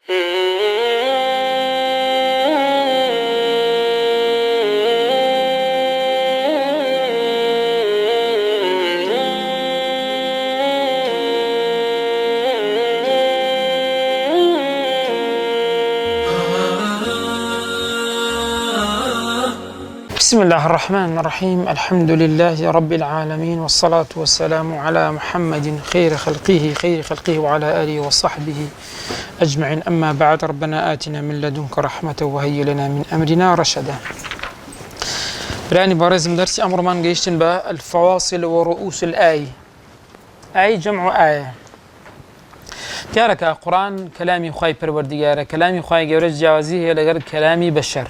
بسم الله الرحمن الرحيم. الحمد لله رب العالمين، والصلاة والسلام على محمد خير خلقه وعلى آله وصحبه أجمعين. أما بعد، ربنا آتنا من لدنك رحمة وهيئ لنا من أمرنا رشدا. براني بارزم درسي أمر من قيشتن بالفواصل ورؤوس الآية. آية جمع آية. تيارك قرآن كلامي خواي پروردگار، كلامي خواي جورج جوازيه لغير كلامي بشر.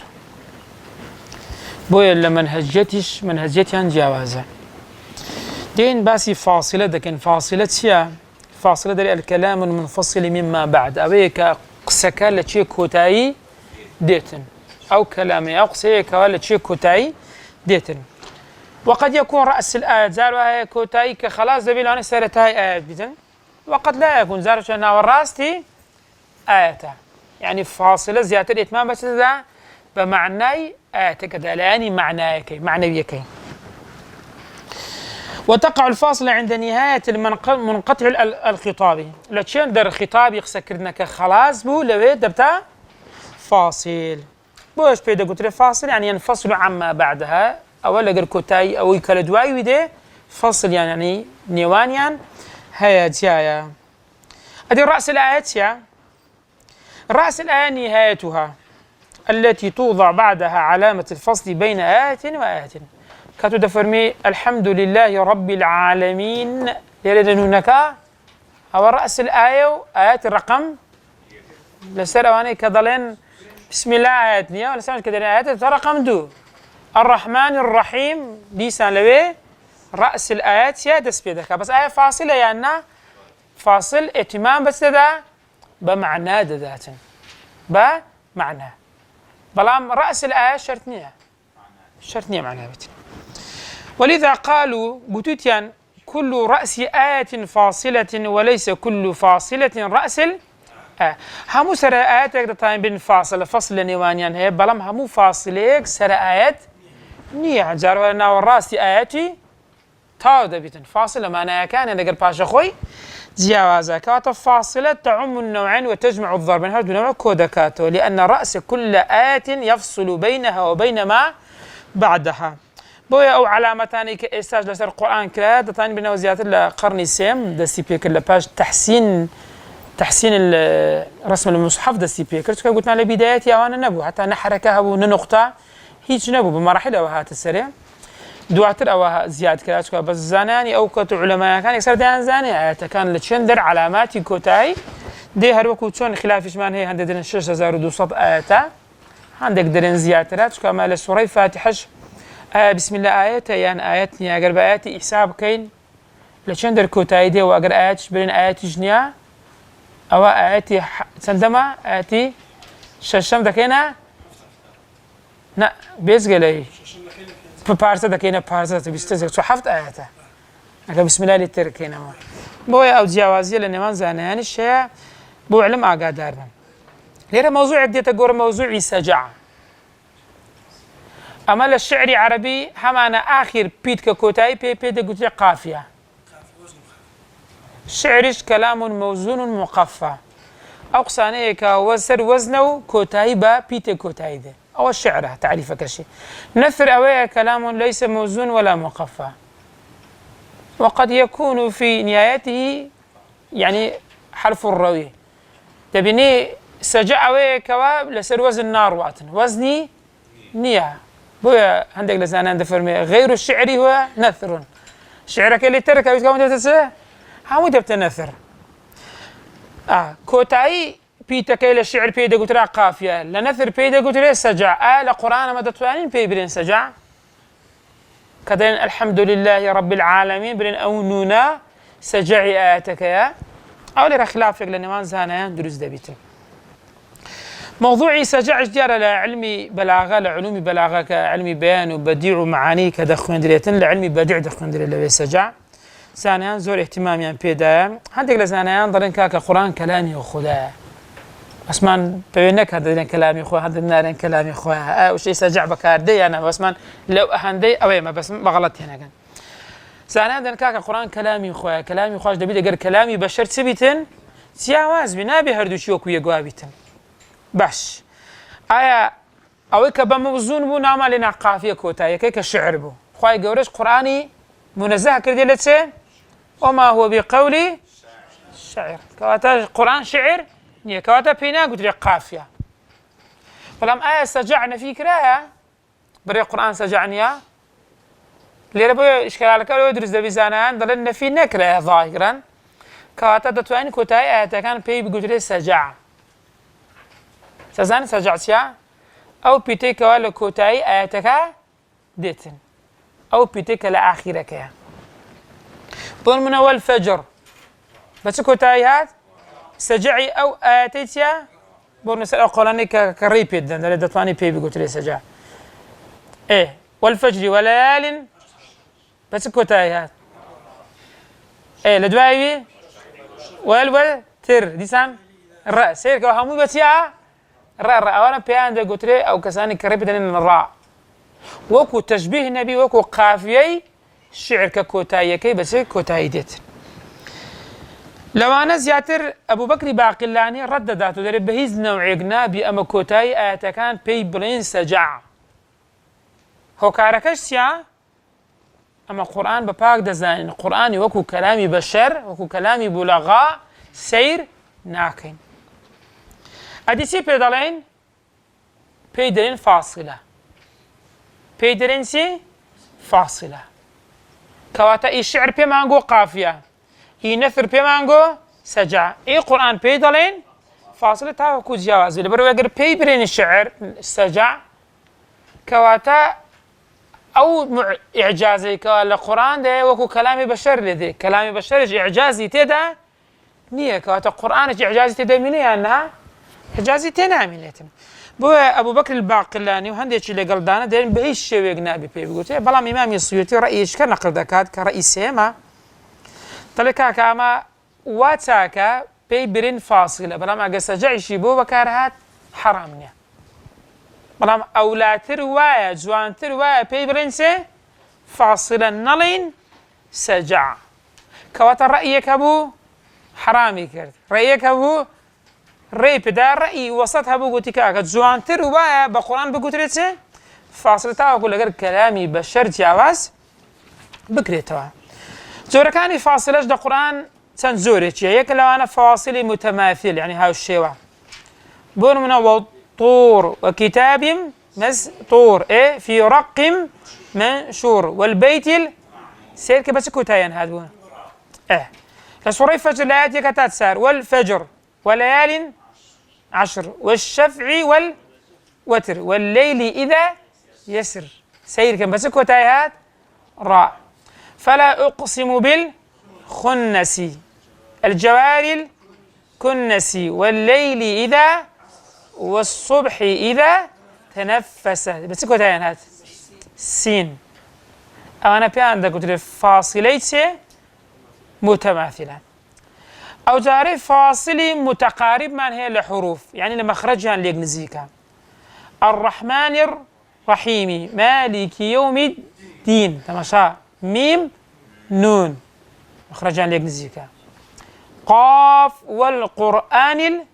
بويا منهجيتيان جوازه. دين باسي فاصلة، لكن فاصلة شيا فاصلة دري الكلام المنفصل مما بعد. أبيك قسكا لشي كوتاي ديتن، أو كلامي أو قسيك ولا شي كوتاي ديتن. وقد يكون رأس الآية زارها كوتاي كخلاص دبيل أنا سيرتها آية ديتن، وقد لا يكون زارها شأنها والراستي آيته. يعني فاصلة زيادة الإتمام بس ذا بمعنى آياتك الآن معنويك. وتقع الفاصلة عند نهاية المنقطع الخطابي. لتشين در خطابي يخسكرنا كخلاص بو لوي دبتا فاصل. بوش بيدا قلت فاصل يعني ينفصل عما بعدها، أولا قر كوتاي أو يكالدواي ويدي فصل يعني نيوانيان هيا جايا. هذه رأس الآيات يا رأس الآية نهايتها التي توضع بعدها علامة الفصل بين آية وآية. كاتو دفرمي الحمد لله رب العالمين لردنونك أو رأس الآية آيات الرقم لسرواني كذلين بسم الله آيات نيا ولسان كذلين آيات رقم 2 الرحمن الرحيم ليسان لوي رأس الآيات يا دسبيدك بس آية فاصلة يعني فاصل اتمام بس ده بمعنى ذات بمعنى بلام رأس الآية شرطنية معناها بيت. ولذا قالوا بتوتيان كل رأس آية فاصلة وليس كل فاصلة رأس الآية. همو سر آياتك دتاين بين فصل نيوانيان هي بلام همو فاصليك سر آيات نية جاروا لنا والراس آياتي تاو دبيتن فاصلة معناها كان نقر باشا خوي جوازا كاتب فاصلة تعم النوعين وتجمع الضربين. هذا نوع كودكاتو لأن رأس كل آية يفصل بينها وبين ما بعدها. بويا أو علامتان كإستاج لسر القرآن كلا دتان بين وزيات القرن السام دستي بيكر لباج تحسين رسم المصحف دستي بيكر كي قلنا لبداية وانا نبو حتى نحركها وننقطة هيج نبو بمراحل وهات السريع دواتر أو زياد كلاش بس زاناني أو كتو علماء كان يصير ديان زاني آيات كان لتشندر علامات كوتاي دي هروكو تشون خلافش مان هي عندنا 6200 آيات عندك درين زيادات كما لسورة فاتحش بسم الله آيات يعني آياتني أجر بآياتي حساب كين لتشندر كوتاي دي وأجر آيات بين آيات جنيا أو آياتي سندما آياتي ششم دكينا نا بيزقلي بارسة دكينا بارسة بيستزق شو حفظ آياته أكا بسم الله للتركينا ما بويا أو جوازية لنمان زانيان الشيء بو علم آقادارنا ليرا موضوع بدي تقول موضوع سجع أما الشعر عربي همانا آخر بيت كوتاي بي دي قلت قافية شعرش كلام موزون مقفى أقصانيه كوزر وزنه كوتاي با بيت كوتاي دي أو الشعر تعريف كشي نثر أويه كلام ليس موزون ولا مقفى وقد يكون في نهايته يعني حرف الروي تبني سجع أويه كواب لسر وزن نار واتن وزني نية بويا عندك لسانا دفرمي غير الشعر هو نثر شعرك اللي ترك بيتكون تتسه هم تبت نثر كوتاي بيتك إلى الشعر بيدا قلت له قافية لنثر بيدا قلت له سجع لقرآن ما تتوانين بيبرين سجع كذلك الحمد لله رب العالمين برين أونونا سجعي آياتك يا أولي خلافك لنمان زانا دروز دبيتن موضوعي سجع جدار لعلمي بلاغة لعلومي بلاغة كعلمي بيان وبديع ومعاني كدخون دريتن لعلمي بديع دخون دريتن لبي سجع زانيان زور اهتماميان بيدا عندك لزانيان ضرين كاك قرآن كلامي وخدا عثمان بينك هذا كلامي خويا هذا النار كلامي خويا وش يسجع بكاردي أنا عثمان لو أهندي أو ما بس بغلط هنا كان زين هذا كاك القرآن كلامي خويا كلامي خوش دبي أجر كلامي بشر سبيتن سياواز بنابي هردوشي وكويا جوابيتن باش آية أو كبموزون بو نعمل لنا قافية كوتاية كيك الشعر بو خويا جورج قرآني منزه كردي لتسه وما هو بقولي شعر كواتا قرآن شعر نية كواتا بينا قلت لي قافية فلما آية سجعنا في كراية بري قرآن سجعني اللي ربو إشكال لك لو يدرس دبي زانان ضلنا في نكرة ظاهرا كواتا دتوين كوتاي آية كان بي بقول لي سجع سزان سجعتيا أو بيتي كوالا كوتاي آية كا ديتن أو بيتي كلا آخرك يا بون من أول فجر بس كوتاي هات سجعي أو آتيتيا بون نسأل قولاني كريبيد ده دتواني بي بقول لي سجع إيه والفجر وليال بس كوتاي هات إيه لدوايبي والتر ديسان الراء سير كوهمو بتيا الراء أنا بيان ده قلت لي أو كساني كريبيد إن الراء وكو تشبيه النبي وكو قافيي الشعر ككوتاي كي بس كوتاي ديت لو أنا زياتر أبو بكر باقلاني ردداته دري بهيز نوع جنابي أما كوتاي كان بي بلين سجع هو كاركشيا أما القرآن بباك دزاين القرآن وكو كلامي بشر وكو كلامي بلغاء سير ناكين أديسي بيدالين بيدالين فاصلة بيدالين سي فاصلة كواتا إي شعر بيمانغو قافية إي نثر بيمانغو سجع إي قرآن بيدالين فاصلة تاوكو جواز لبرو يقر بيبرين الشعر سجع كواتا أو إعجازي كالقرآن ده وكو كلامي بشر لدي كلامي بشر إعجازي تدا نية كواتا القرآن إعجازي تدا مني أنها إعجازي تنا منيتم بو أبو بكر الباقلاني وهنديش اللي قلدانا دين بأي شيء يقنابي بي بيقولت بلام إمام السيوطي رئيش كنقل دكات كرئيس سيما تلكا كاما واتاكا بي برين فاصلة بلام أقصى جعشي بو بكارهات حرامنيا بلام أولاد رواية جوان رواية بي برنسي فاصلة نلين سجع كواتا رأيك أبو حرامي كرد رأيك أبو ريب دا رأي وسطها بقولتك أكد جوان رواية بقرآن بقولتك فاصلة أقول لك كلامي بشر جواز بكريتها زورة كاني فاصلة دا قرآن سنزورة يك لو أنا فاصلي متماثل يعني هاو الشيء بون من والطور وكتاب مسطور إيه في رق منشور والبيت سير بس كوتاين هذا إيه فسورة الفجر الآيات يكتات سار والفجر وليال عشر والشفع والوتر والليل إذا يسر سير كم بس كوتايات راء فلا أقسم بالخنس الجوار الكنس والليل إذا والصبح إذا تنفس بس كوتايات سين أنا بيان دا قلت فاصليت متماثلة أو جاري فاصلي متقارب من هي الحروف يعني لمخرجها ليجنزيكا الرحمن الرحيم مالك يوم الدين تماشى ميم نون مخرجها ليجنزيكا قاف والقرآن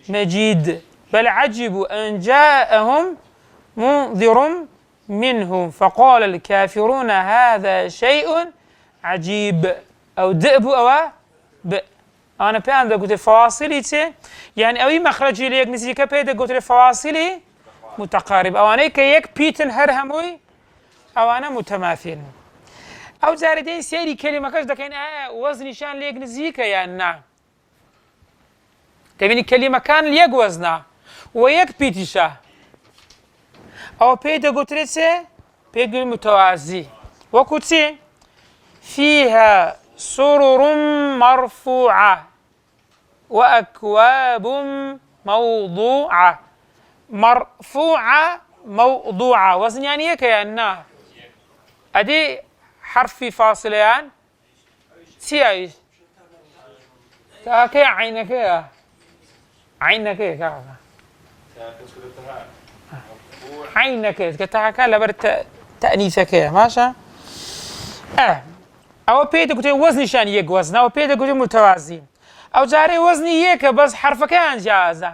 المجيد بل عجبوا أن جاءهم منذر منهم فقال الكافرون هذا شيء عجيب أو دئب أو ب أنا بيان دا قلت فواصلي يعني أوي مخرجي ليك نسيكا بيدا قلت فواصلي متقارب أو أنا كيك بيتن هرهموي أو أنا متماثل أو زاردين سيري كلمة كاش دا كاين وزن شان ليك نسيكا يا نعم تبيني كلمة كان ليك وزنا ويك بيتشا أو بيدا قلت بيدا متوازي وكتي فيها سرر مرفوعة وأكواب موضوعة مرفوعة موضوعة وزن يعني هيك يعني أدي حرف فاصليان سيايش كاكي عينك يا عينك عينك كتاكا لبرت تأنيثك ماشي أو بيدا قلت وزن شان يك وزن أو بيدا قلت متوازي أو جاري وزني يك بس حرف كان جازة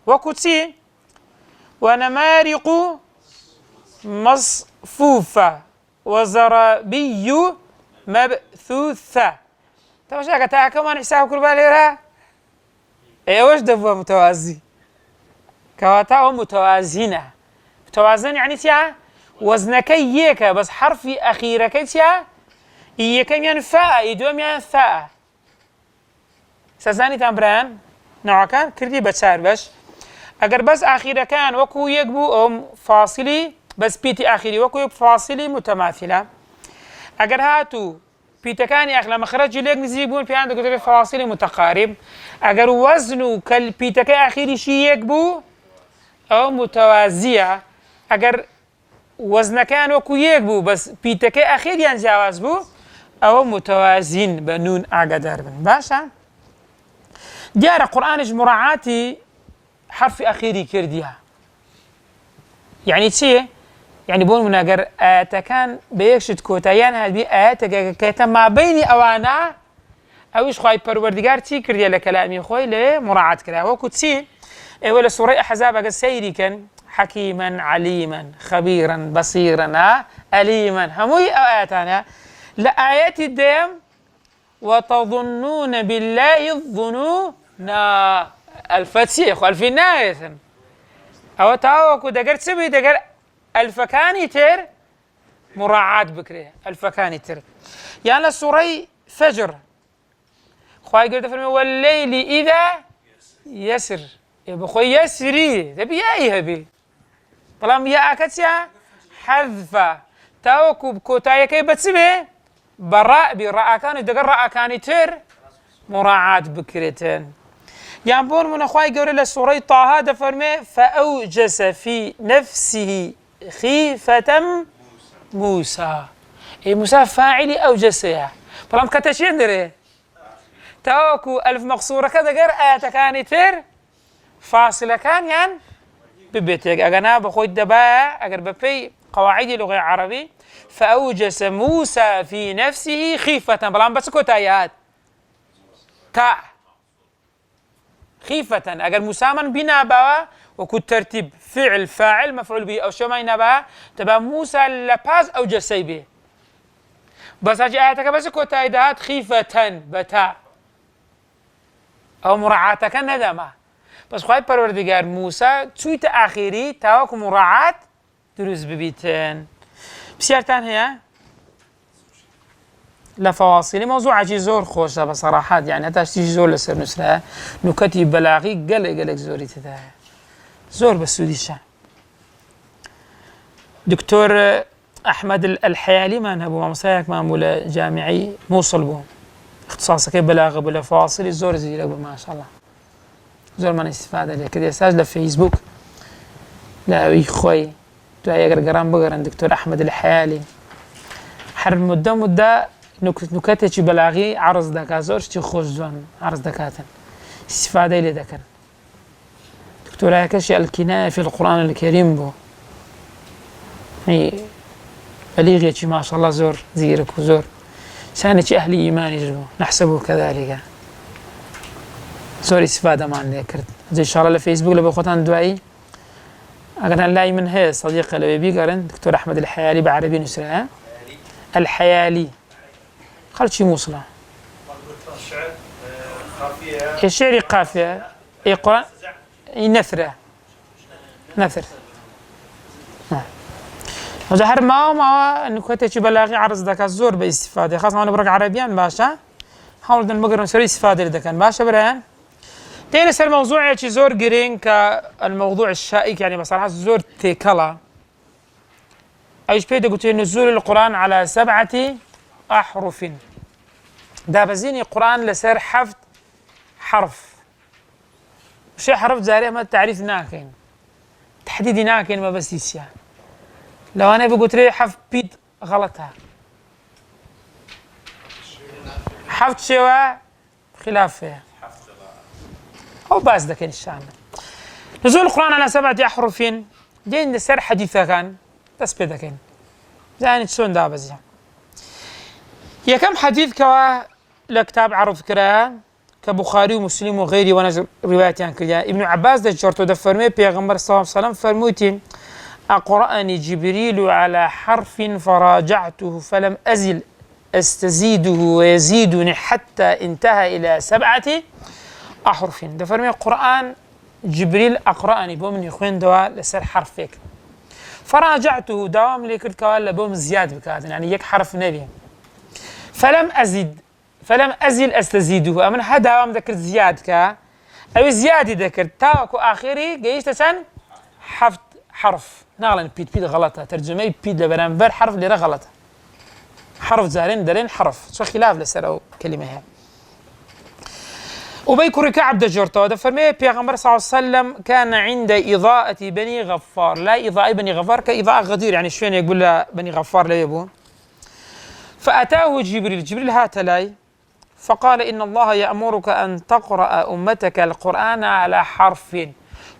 وكتي ونمارق مصفوفة وزرابي مبثوثة طبعا شاكا تا كمان حساب كل بالي ايه وش دفوا متوازي كواتا متوازنة متوازن يعني تيا وزنك يك بس حرفي أخيرك تيا يك يعني فاء يدوم يعني ثاء سازاني تمران نوع كان كردي بتسار بس اگر بس أخيرا كان وكو يكبو أم فاصلي بس بيتي أخيري وكو يك فاصلي متماثلة اگر هاتو بيتا كان أخلا مخرج ليك نزيبون في عندك كتير فاصلي متقارب اگر وزنو كال بيتا كان أخيري شي يكبو أو متوازية اگر وزن كان وكو يكبو بس بيتا كان أخيري ينجاوز بو أو متوازين بنون أقدر بن باشا ديار قرآن مراعاتي حرف أخيري كرديها يعني تشي يعني بون من أجر آتكان بيكشت كوتايان هذه آتك كيتا ما بيني أوانا أويش خواي پروردگار تي كرديا لكلامي خوي لمراعاة كلا وكو تشي ولا سورة أحزاب أجر سيري كان حكيما عليما خبيرا بصيرا أليما هموي آياتنا لآيات الدم وتظنون بالله الظنون الفتيح في النهاية أو تاوكو دقر تسبي دقر الفكاني تر مراعاة بكري الفكاني تر يعني السوري فجر خواهي قلت فرمي والليل إذا يسر يبقى خوي يسري تبي يا هبي طالما يا أكتيا حذفة تاوكو بكوتايا كي بتسبي براء براء كان دقر راء كان تر مراعاة بكرتين ينبون من أخوي قولي للسورة طه هذا فرمي فأوجس في نفسه خيفة موسى إيه موسى فاعلي أوجسها طالما كتشين دري تاوكو ألف مقصورة كذا قر آيات كان تر فاصلة كان يعني ببيتك أنا بخوي الدباء أقر ببي قواعد اللغة العربية فأوجس موسى في نفسه خيفة بلان بس كتايات تا خيفة أجر مساما بنا بوا وكنت ترتيب فعل فاعل مفعول به أو شو ما ينبه تبع موسى لباز أو جسي به بس أجي آياتك بس كتايدات خيفة بتا أو مراعاتك ندمه بس خواهي پروردگار موسى تويت آخيري تاوك مراعات دروز ببيتن بسيارتان هي لفواصل موضوع عجي زور خوشة بصراحة يعني هتا تيجي زور لسر نسرها نكتي بلاغي قلق زوري تدا زور بالسودي الشام دكتور أحمد الحيالي ما نهبو مصايك مامولة جامعي موصل بو اختصاصك بلاغة بلا فواصل زور زي لك ما شاء الله زور من استفادة لك كده يساج لفيسبوك لا وي خوي دعايا قرقران بقران دكتور أحمد الحيالي حرب مدة نكتة بلاغي عرض دكا زور شتي خوش جوان عرض دكاتن استفادة لي دكان دكتور هكاشي الكناية في القرآن الكريم بو هي بليغي ما شاء الله زور زيرك وزور سانة أهل إيمان يجبو نحسبه كذلك زور استفادة ما عندي كرت زي إن شاء الله لفيسبوك لبخوتان دوائي أقدر نلاقي من هي صديقة لبيبي قرن دكتور أحمد الحيالي بعربي نسرها الحيالي خلت شي موصلة الشعر قافية يقرأ نثرة نثر وجهر ما نكتة بلاغي عرض ذاك الزور باستفادة خاصة أنا برك عربيان باشا حاول نمقر نسوي استفادة لذاك باشا برهان تاني سر موضوع شي زور جرين كالموضوع الشائك يعني بصراحة زور تيكلا أيش بيدا قلت نزول القرآن على 7 أحرف دا بزيني القرآن لسر حفظ حرف شيء حرف زاري ما التعريف ناكين تحديد ناكين ما بس يسيا لو أنا بقول لي حرف بيد غلطها حفظ شوا خلافه أو باز ذاك إن شاء الله. نزول القرآن على 7 أحرف دين سر حديثة كان بس بذاكين يعني تسون دابزيا يا كم حديث كوا لكتاب عرف كرا كبخاري ومسلم وغيره ونجر روايات يعني كذا ابن عباس ده جرتو ده فرمي بيغمبر صلى الله عليه وسلم فرموتين أقرأني جبريل على حرف فراجعته فلم أزل أستزيده ويزيدني حتى انتهى إلى 7 أحرف ده فرمي القرآن جبريل أقرأني بومن يخوين دوا لسر حرفك فراجعته دوام ليكرت كوال بوم زياد بكاد يعني يك حرف نبي فلم أزل أستزيده أمن هذا دوام ذكرت زياد كا أو زيادة ذكرت تاكو آخري جيش تسن حفت حرف نعلن بيد غلطة ترجمة بيد لبرانبر حرف اللي غلطة حرف زارين دارين حرف شو خلاف لسر أو كلمة هي أبي كعب دجرته ده فرمي بيغمبر صلى الله عليه وسلم كان عند إضاءة بني غفار لا إضاءة بني غفار كإضاءة غدير يعني شوين يقول له بني غفار لا يبون فأتاه جبريل هات لاي فقال إن الله يأمرك أن تقرأ أمتك القرآن على حرف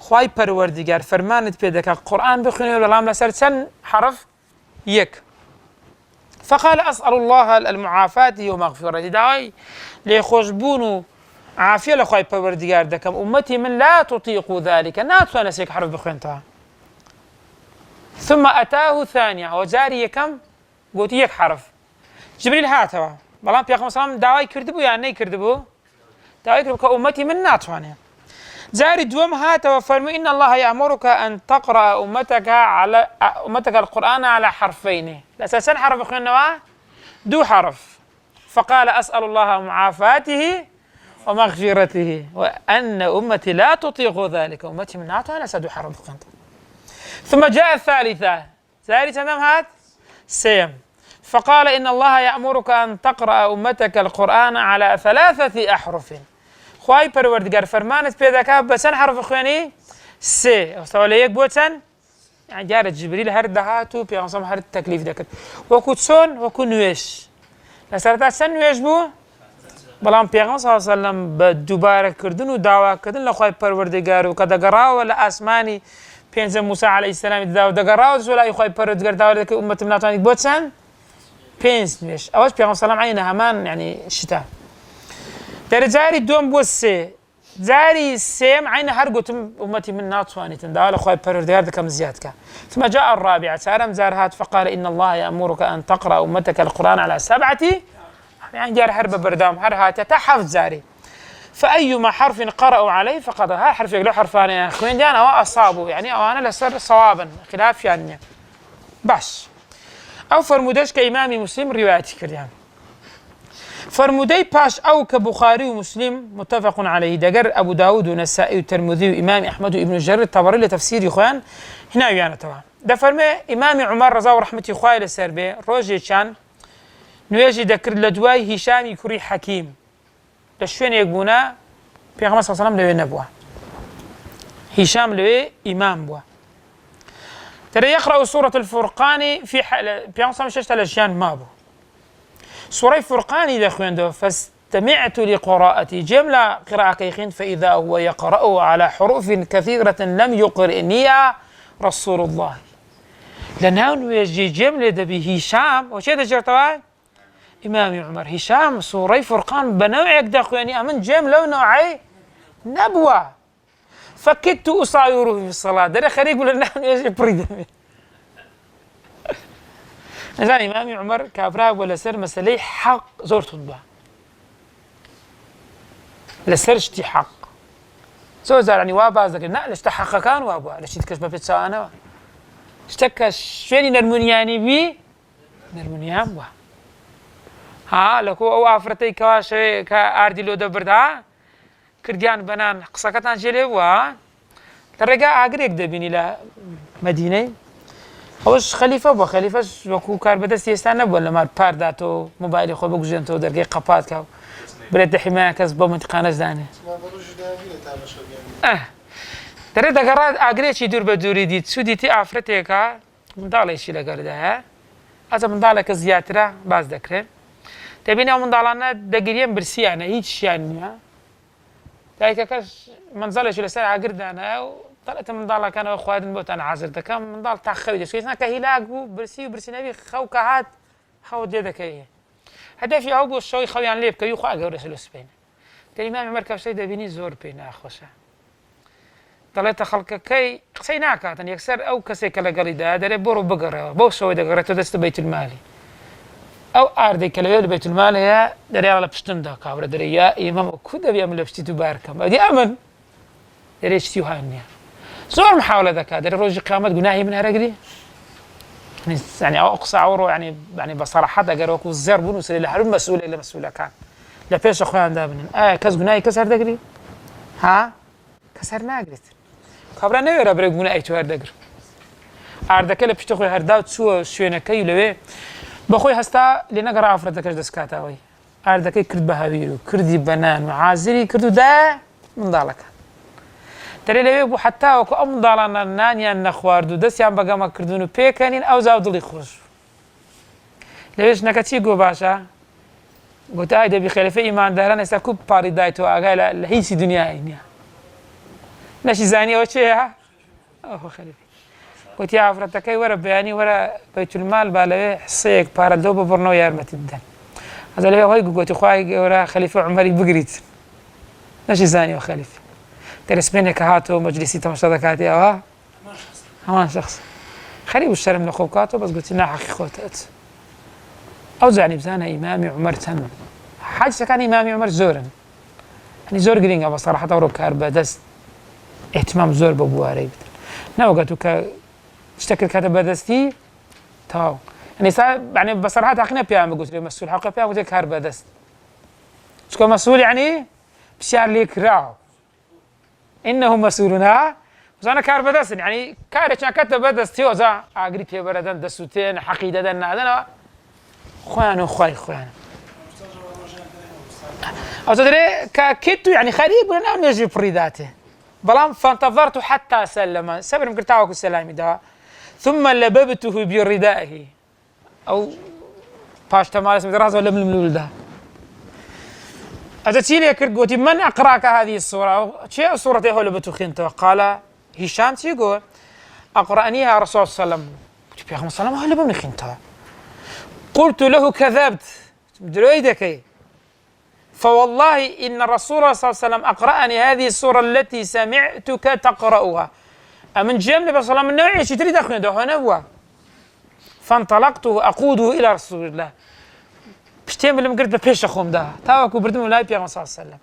خواي پروردگار فرمانت بيدك القرآن بخوني ولا لام لسر سن حرف يك فقال أسأل الله المعافاة ومغفرة داي ليخوشبونو عافية لخواي پروردگار دكم أمتي من لا تطيق ذلك ناتو نسيك حرف بخونتها ثم أتاه ثانية وجاري كم قلت يك حرف جبريل هاتوا بلان بيغمبر صلى الله عليه وسلم داوي كردبو يعني نيكردبو داوي كردبو كأمتي من ناتوانيا جاري دوم هاتوا فرمي إن الله يأمرك أن تقرأ أمتك القرآن على حرفين الأساسين حرف بخونتها دو حرف فقال أسأل الله معافاته ومغفرته وأن أمتي لا تطيق ذلك أمتي من ناتو أنا سدو حرف بخونتها ثم جاء الثالثة هات سيم فقال إن الله يأمرك أن تقرأ أمتك القرآن على 3 أحرف خواي پروردگار فرمانت بيدك بسن حرف خواني سي وسواليك بوتن يعني جارت جبريل هر دهاتو بيغمصم هر التكليف دكت وكو تسون وكو نويش لسرتا سن نويش بو بلان بيغمص صلى الله عليه وسلم بدوباره كردن ودعوة كردن لخواي پروردگار وكدقراو ولا أسماني بينزل موسى عليه السلام دقراو ولا خواي پروردگار دعوة لك أمة مناتوانيك بوتن بينز نويش أوش بيغمص صلى الله عليه وسلم همان يعني شتاء در جاري دوم بوسي جاري سيم عين هرقتم أمتي من ناتواني تندال أخوي برديار دكم زيادك ثم جاء الرابعة سارم زارهات فقال إن الله يأمرك أن تقرأ أمتك القرآن على 7 يعني جار حرب بردام هرهات تحفظ زاري فأيما حرف قرأوا عليه فقد ها حرف يقولوا حرفان يا أخوين جانا وأصابوا يعني أو أنا لسر صوابا خلاف يعني باش أو فرمودش كإمام مسلم روايتي كريان فرمودي باش أو كبخاري ومسلم متفق عليه دقر أبو داود ونسائي والترمذي وإمام أحمد وابن جرير الطبري لتفسير إخوان هنا يعني طبعا ده فرمي إمام عمر رضا ورحمة إخوائي للسربي روجي كان نواجي ذكر لدواي هشام كري حكيم لشوين يقبونا بيغمبر صلى الله عليه وسلم لوي نبوه هشام لوي إمام بوه ترى يقرأ سورة الفرقان في بيغمبر صلى الله عليه وسلم ما بوه سورة فرقان إذا خويندو فاستمعت لقراءتي جملة قراءة كيخين فإذا هو يقرأ على حروف كثيرة لم يقرئني رسول الله لأنه يجي جملة دبي هشام وشي تجرتوا إمام عمر هشام سورة فرقان بنوع يقدر خويني أمن جملة ونوعي نبوة فكدت أصايره في الصلاة ده خريج ولا نحن يجي بريد نزال إمام عمر كابراغ ولا سر مسألة حق زورت الله لسر اشتي حق سو زال يعني وابا ذاك لا اشتحق كان وابا ليش تكشف في تسا أنا اشتكش شوي نرمونياني بي نرمونيان وا ها لكو أو أفرتي كواش كأردي لو دبردا كرديان بنان قصكتان جلي وا ترجع أجريك دبيني لا مدينة خوش خليفة بو خليفة وكو كار بدست يستانه ولا مار بارداتو موبايلي خو بگوجنتو درگه قپات كاو بريد حماية كاس بو منطقة نزدانه ترى دقرات أجريش يدور بدوري دي سوديتي أفرتيكا من دالة شيء لقرده ها هذا من دالة كزياترة باز ذكره تبينا من دالنا دقيقين برسيانة هيش يعني تایکەکەش منزەڵێکی لەسەر ئاگردانە و دەڵێتە منداڵەکانەوە خواردن بۆتان حازر دەکەم منداڵ تا خەوی دەشکێت کە هیلاک بوو برسی و برسینەوی خەو کە هات خەوت لێ دەکەوێت هەدەفی ئەو بۆ شەوی خەویان لێ بکەوی خوا گەورەش لە سوپێنە دەی ئیمامی عومەر کە شتێک دەبینی زۆر پێی ناخۆشە دەڵێتە خەڵکەکەی قسەی ناکاتن یەکسەر ئەو کەسێک کە لەگەڵیدا دەرێ بڕۆ بگەڕێەوە بۆ شەوەی دەگەڕێتەوە دەستە بەیتولمالی ئەو ئاردەی کە لەوێ لە بەیتولمال هەیە دەرێڵە لە پشتمدا کابرا دەرێ یا ئێمەم کو دەبێ من لە پشتی تو بارکەم ئەدی ئەمن دەرێ شتی و هان نییە زۆر محاولە دەکات دەرێ ڕۆژی قیامەت گوناهی من هەرەگری يعني ئەو قسە ئەوڕۆ يعني بەسەراحەت ئەگەر وەکو زێر بوون و سەری لە هەرون مەسئولێک لە مەسئولەکان لە پێشە خۆیاندا بنن ئایا کەس گوناهی کەس هەردەگری ها کەس هەر ناگرێت کابرا نەوێرە برێ گوناهی تۆ هەردەگرم ئاردەکە لە پشتە خۆی هەردا و چووە شوێنەکەی لەوێ بەخۆی هەستا لێ نەگەڕا ئافرەتەکەش دەستکاتەوەی ئاردەکەی کرد بە هەویر و کردی بەنان و حازری کرد و دا منداڵەکە دەرێ لەوێ بوو حتا وەکو ئەو منداڵانە نانیان نەخوارد و دەستیان بەگەمەکردن و پێکەنین ئەو زاو دڵی خۆش لەوێ ژنەکە چی گۆ باشە گوتە ئای دەبی خەلیفەی ئیمانداران ئێستا کوب پاڕی دایتەوە ئاگای لە هیچی دنیای نییە نەشی زانی ئەوە چێە ئەوە خەلیفەی گوتی ئافرەتەکەی وەرە بەیانی وەرە بەیتولمال با لەوێ حسەیەک پارە دەو ببڕنەوە یارمەتیت بدەن ئەزە لەوێ هۆی گوتی خوای گەورە خەلیفە عومەری بگریت نەشی زانیەوە خەلیفە دەرسبێنێک کە هاتەوە مەجلیسی تەماشا دەکاتی ئەوە هەمان شەخص خەریب و شەرم لە خۆ بکاتەوە بەس گوتی ناحەقی خۆتت ئەو زانی بزانە ئیمامی عومەر چەند حادیسەکانی ئیمامی عومەر زۆرن هەنی زۆر گرنگە بە سەراحەت ئەوڕۆ کار بەدەست ئێتمام زۆر بە بوارەی بدەن نەوەگەت و کە شتێکت کاتە بەدەستی تاو ئێستا یعنی بە سەراحەت حەقی نەپیان بگوترێ مەسئول حەقی پێیان گوترێ کار بەدەست چکە مەسئول یعنی پرسیار لێ کراوە إنهم مسؤولون وزانا كار بدسن يعني كارش نكتب بدس تيوزا أجري في بردن دسوتين حقيدة دنا هذا خوانو خوان أو تدري ككتو يعني خريب وأنا نجي بريداته بلام فانتظرت حتى سلم سبر مكرتاوك السلام ده ثم لببته بردائه أو باش تمارس اسم دراسة ولا من ده أتتيلي كرقوتي من أقرأك هذه الصورة؟ شيء صورة هو اللي بتخنتها قال هشام تيقول أقرأنيها رسول صلى الله عليه وسلم قلت يا أخي صلى الله عليه وسلم خنتها قلت له كذبت درويدك فوالله إن الرسول صلى الله عليه وسلم أقرأني هذه الصورة التي سمعتك تقرأها أمن جملة صلى الله عليه وسلم نوعي شو تريد أخونا ده نوع فانطلقت أقوده إلى رسول الله بشتين اللي مقرد بيش أخوم ده تاوكو بردم لا يبيع صلى الله عليه وسلم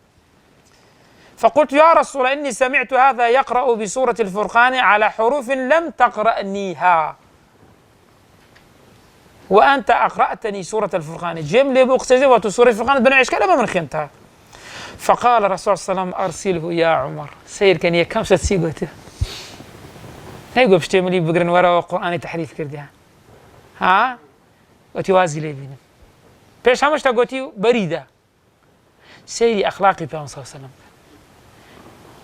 فقلت يا رسول الله إني سمعت هذا يقرأ بسورة الفرقان على حروف لم تقرأنيها وأنت أقرأتني سورة الفرقان جملة بوقتزي سورة الفرقان بنعيش كلمة من خنتها فقال الرسول صلى الله عليه وسلم أرسله يا عمر سير كان يكم ستسيقوته هيقول بشتين اللي بقرن ورا وقرآن تحريف كردها ها وتوازي لي بينه پیش همش تا گوتی بریده سیری اخلاقی پیامبر صلی الله علیه و سلم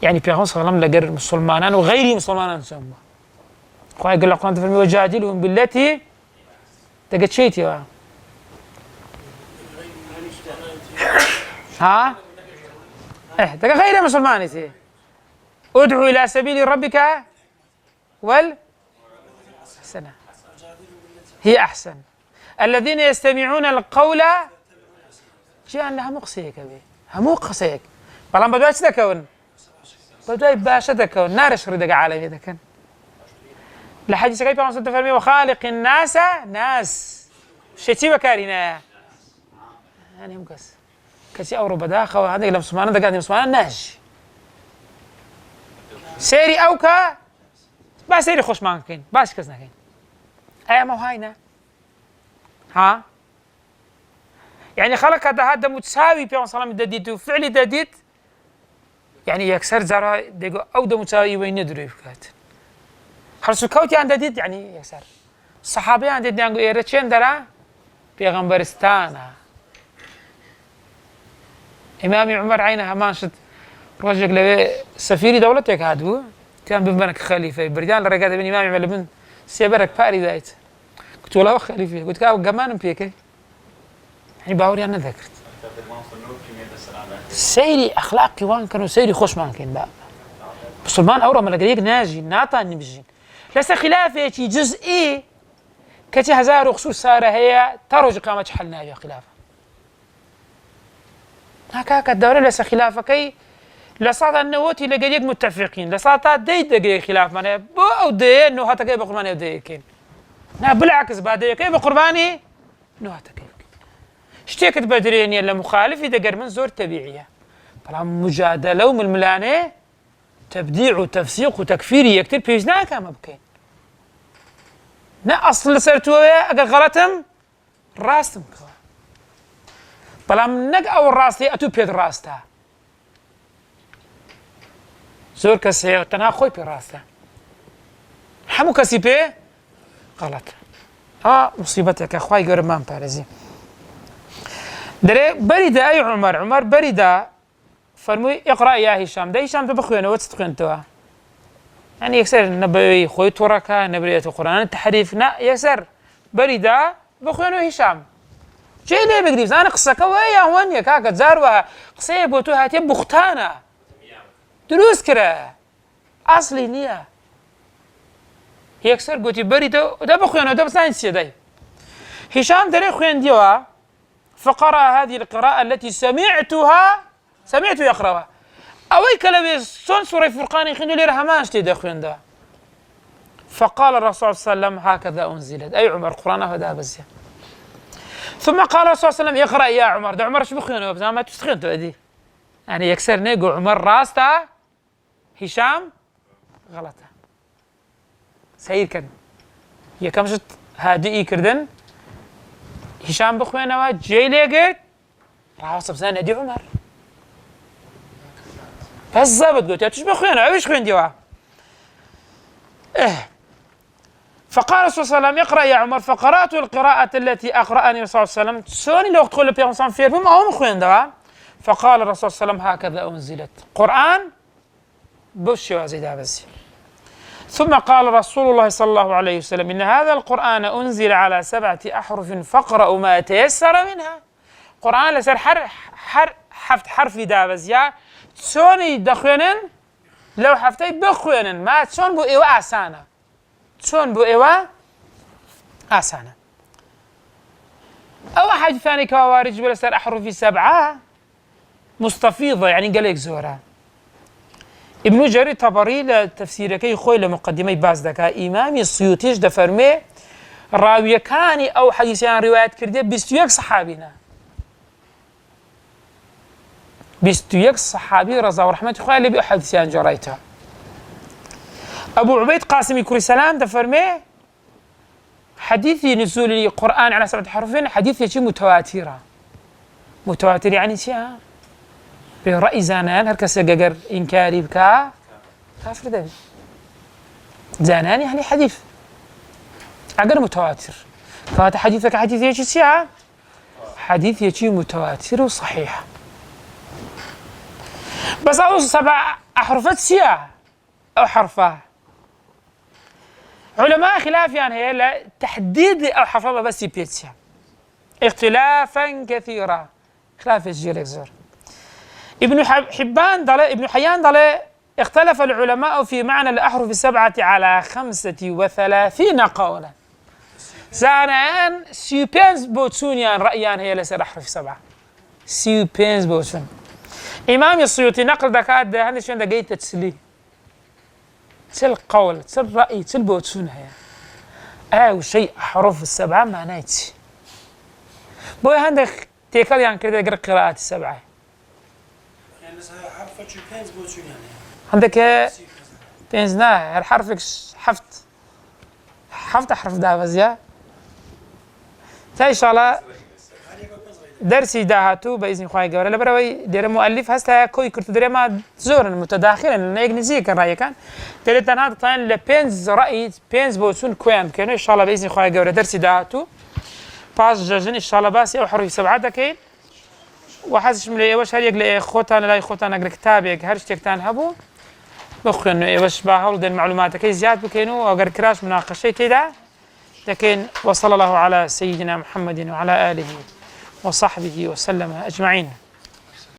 یعنی پیامبر صلی الله علیه و سلم لگر مسلمانان و غیری مسلمانان سوم خواهی قال القرآن تفرمی وجادلهم بالتي تقد شيتي ها تقد غير مسلمانتي ادعو الى سبيل ربك والحسنة هي احسن الذين يستمعون القول جاء لها مقصيك به همو قصيك بلان بدو ايش تكون بدو باش تكون نارش ردق عالمي ذاك لحديث كيف ما صدق فرمي وخالق الناس ناس شتي بكارينا يعني مقص كسي اورو بداخه وهذا لم سمعنا ده قاعد مسمعنا ناج سيري اوكا با سيري خوش ممكن باش كزنا كاين اي ما هاينا ها يعني خلق هذا متساوي في صلاه دديت وفعل دديت يعني يكسر زرا دغ او ده متساوي وين ندري فكات خلص كوتي عند دديت يعني يكسر صحابي عند ديانغو يرچن درا پیغمبرستانا امام عمر عينها ماشت رجل له سفير دولتك هادو كان بمنك خليفه برجال رقاد بن امام عمر بن سيبرك باري دايت قلت له خليفه قلت له كمان بيك يعني باوري انا ذكرت سيري أخلاقي وان كانوا سيري خوش مان كين بقى بسلمان أورا ملقريق ناجي ناتاني بجين لسا خلافة جزئي كتي هزار وخصوص سارة هي تروج قامة حلنا يا خلافة هكاك الدورة لسا خلافة كي لساطا النووتي لقريق متفقين لساطا دي دقريق خلاف ماني بو أو دي إنه هاتا كي بقرباني ودي كين بالعكس بعد كي بقرباني إنه هاتا كي اشتيكت بدرين يلا مخالف إذا قر من زور تبيعية طبعا مجادلة ومن الملانة تبديع وتفسيق وتكفير يكتر بيزناك ما بكين نا أصل سرتويا أقل غلطم راستم كوا طبعا نق أو الراستي أتو بيد راستا زور كسي تنها خوي براستا حمو كسي بي غلط مصيبتك أخوي قرب ما مبارزي دري بريدة أي عمر بريدة فرموي اقرأ يا هشام ده هشام تبخوينه وتتخوينتوا يعني يكسر نبي خوي توركا نبرية القرآن التحريف نا يكسر بريدة بخوينه هشام شيء ليه بقريب أنا قصة كوية هون يا كاكا زاروا قصة بوتوها تيب بختانة دروس كره أصلي نية يكسر قوتي بريدة ده بخوينه ده بس نانسي ده هشام دري خوين ديوا فقرأ هذه القراءة التي سمعت يقرأها أوي كلمة سورة فرقان يخندوا لي رحمانش تدخلون ده فقال الرسول صلى الله عليه وسلم هكذا أنزلت أي عمر القرآن هذا بس ثم قال الرسول صلى الله عليه وسلم اقرأ يا عمر ده عمر شو بخينه بس ما تسخن تودي يعني يكسر نيجو عمر راسته هشام غلطه سير كان هي كمشت هادئي كردن هشام بخوينه جاي لقيت راس بزانه دي عمر بالضبط قلت يا تشبه خوينا ايش خوين ديوا فقال الرسول صلى الله عليه وسلم اقرأ يا عمر فقرأت القراءة التي أقرأني الرسول صلى الله عليه وسلم سوني لو تقول لبيان صام فير بما هم خوين دوا فقال الرسول صلى الله عليه وسلم هكذا أنزلت قرآن بوشي وزيدها بس ثم قال رسول الله صلى الله عليه وسلم إن هذا القرآن أنزل على 7 أحرف فاقرأوا ما تيسر منها قرآن لسر حرف دابز يا تسوني دخوينن لو حفتي بخوينن ما تسون بو إيوا آسانة تسون بو إيوا آسانة أو حاجة ثانية كوارج ولا سر أحرف 7 مستفيضة يعني قالك زورا ابن جرير طبري لتفسير كي خوي لمقدمة باز دكا إمامي السيوطيش دفرمي راوية كاني أو حديثيان روايات كردية 21 صحابينا 21 صحابي رضا ورحمة الله اللي بحديثيان جريتها أبو عبيد قاسم كري سلام دفرمي حديثي نزول القرآن على 7 حرفين حديثي شي متواتر يعني شي برأي زانان هركس يقر إنكاري بكا كافر ده زانان يعني حديث أقر متواتر فهذا حديثك حديث يجي سيعة حديث يجي متواتر وصحيح بس أو 7 أحرفات سيعة أو حرفها علماء خلاف يعني هي تحديد أو حرفها بس يبيتسيا اختلافا كثيرا خلاف الجيل زور ابن حيان ضل اختلف العلماء في معنى الأحرف 7 على 35 قولا زانان سيبينز بوتسونيان رأيان هي لسر أحرف 7 سيبينز بوتسون إمام السيوطي نقل دكات ده هذا شون دقيت تسلي تسل قول تسل رأي تسل بوتسون هي وشيء أحرف 7 معناته بوي عندك تيكال يعني كده يقرأ قراءات 7 عندك بينزنا الحرف حفت أحرف دافز يا إن شاء الله درسي داهاتو بإذن خواهي قورة لبروي دير مؤلف هستا كوي كرت دري ما زورا متداخلا لأنه يقنزي كان رأيي كان تلتان هذا طيان لبينز رأي بينز بوتسون كوين كانوا إن شاء الله بإذن خواهي قورة درسي داهاتو باس جاجن إن شاء الله باسي أو حرف 7 دكين وحاسش ملي واش هل يقلي خوتان لا خوتان اقرا كتابك هرش تكتان هبو بخو انه واش باهول ديال المعلومات كي زياد بكينو اقر كراش مناقشه تيدا لكن وصلى الله على سيدنا محمد وعلى اله وصحبه وسلم اجمعين.